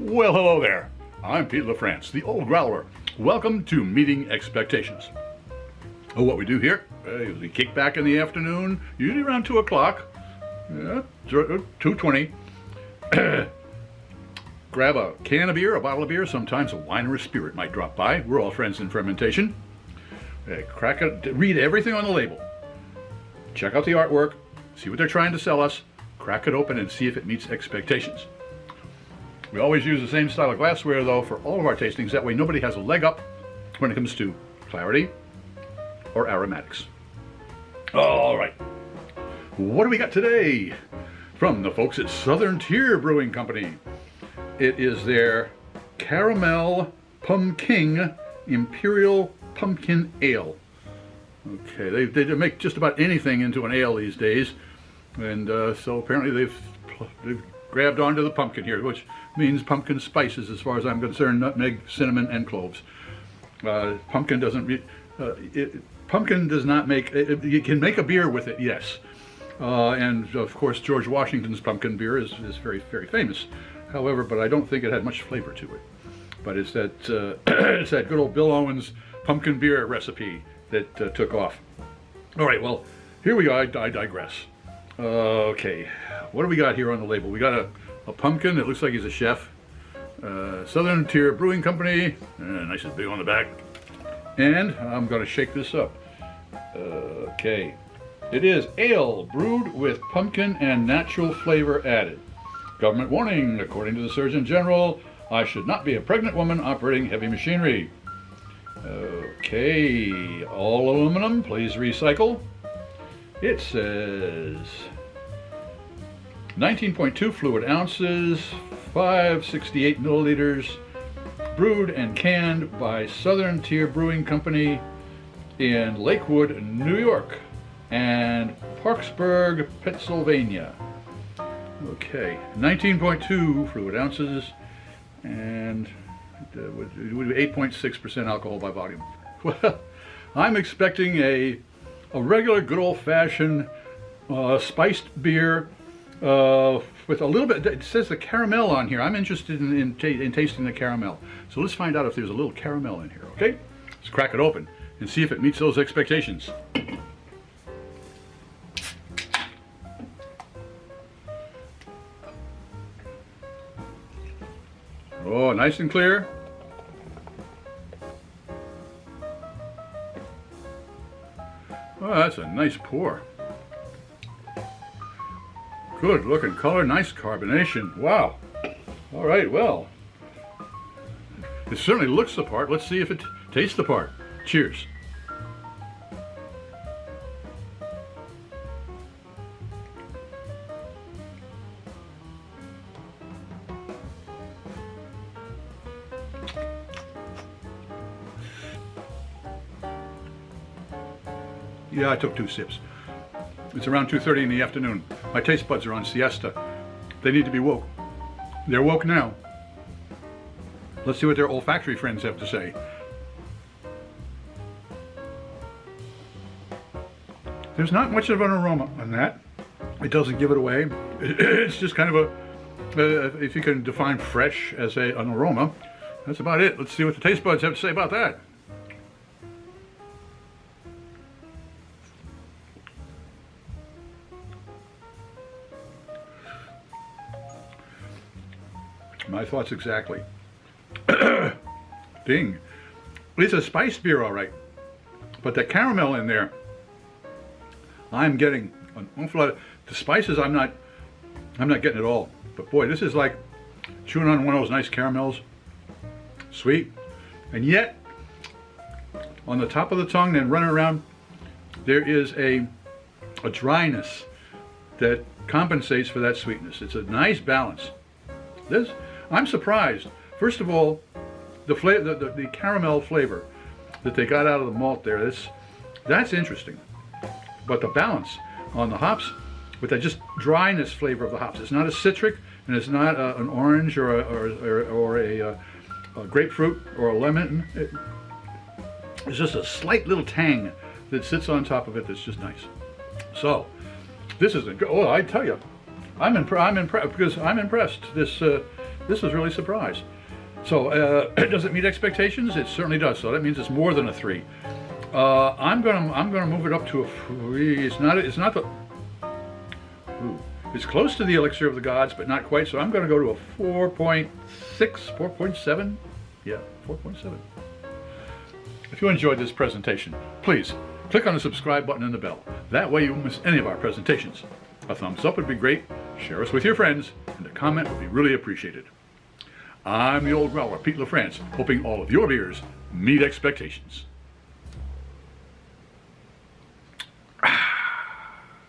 Well, hello there. I'm Pete LaFrance, the old Growler. Welcome to Meeting Expectations. Oh, what we do here is we kick back in the afternoon, usually around 2 o'clock, 2:20. Grab a can of beer, a bottle of beer, sometimes a wine or a spirit might drop by. We're all friends in fermentation. Crack it, read everything on the label. Check out the artwork, see what they're trying to sell us, crack it open and see if it meets expectations. We always use the same style of glassware, though, for all of our tastings. That way nobody has a leg up when it comes to clarity or aromatics. All right. What do we got today from the folks at Southern Tier Brewing Company? It is their Caramel Pumking Imperial Pumpkin Ale. Okay, they make just about anything into an ale these days. And so apparently they've grabbed onto the pumpkin here, which means pumpkin spices as far as I'm concerned: nutmeg, cinnamon, and cloves. Pumpkin does not make it. You can make a beer with it, yes, and of course George Washington's pumpkin beer is very, very famous. However, but I don't think it had much flavor to it. But it's that it's that good old Bill Owens pumpkin beer recipe that took off. All right, well, here we go. I digress. Okay, what do we got here on the label? We got a pumpkin. It looks like he's a chef. Southern Tier Brewing Company. Nice and big on the back. And I'm going to shake this up. Okay. It is ale brewed with pumpkin and natural flavor added. Government warning: according to the Surgeon General, I should not be a pregnant woman operating heavy machinery. Okay. All aluminum. Please recycle. It says 19.2 fluid ounces, 568 milliliters, brewed and canned by Southern Tier Brewing Company in Lakewood, New York, and Parkersburg, Pennsylvania. Okay, 19.2 fluid ounces, and it would be 8.6% alcohol by volume. Well, I'm expecting a regular good old-fashioned spiced beer with a little bit. It says the caramel on here. I'm interested in tasting the caramel. So let's find out if there's a little caramel in here, okay? Let's crack it open and see if it meets those expectations. Oh, nice and clear. Oh, that's a nice pour. Good looking color, nice carbonation. Wow. All right, well, it certainly looks the part. Let's see if it tastes the part. Cheers. Yeah, I took 2 sips. It's around 2:30 in the afternoon. My taste buds are on siesta. They need to be woke. They're woke now. Let's see what their olfactory friends have to say. There's not much of an aroma on that. It doesn't give it away. It's just kind of if you can define fresh as an aroma, that's about it. Let's see what the taste buds have to say about that. My thoughts exactly. Ding. It's a spiced beer, all right. But the caramel in there, I'm getting an awful lot. The spices, I'm not getting it all. But boy, this is like chewing on one of those nice caramels. Sweet. And yet, on the top of the tongue, then running around, there is a dryness that compensates for that sweetness. It's a nice balance. I'm surprised. First of all, the caramel flavor that they got out of the malt there, that's interesting. But the balance on the hops, with that just dryness flavor of the hops, it's not a citric, and it's not an orange or a grapefruit or a lemon. It's just a slight little tang that sits on top of it that's just nice. So this is I tell you, I'm impressed because I'm impressed. this was really a surprise. So does it meet expectations? It certainly does. So that means it's more than a 3. I'm gonna move it up to a 3. It's not the. Ooh, it's close to the Elixir of the Gods, but not quite. So I'm gonna go to a 4.6, 4.7. Yeah, 4.7. If you enjoyed this presentation, please click on the subscribe button and the bell. That way you won't miss any of our presentations. A thumbs up would be great. Share us with your friends, and a comment would be really appreciated. I'm the old growler, Pete LaFrance, hoping all of your beers meet expectations.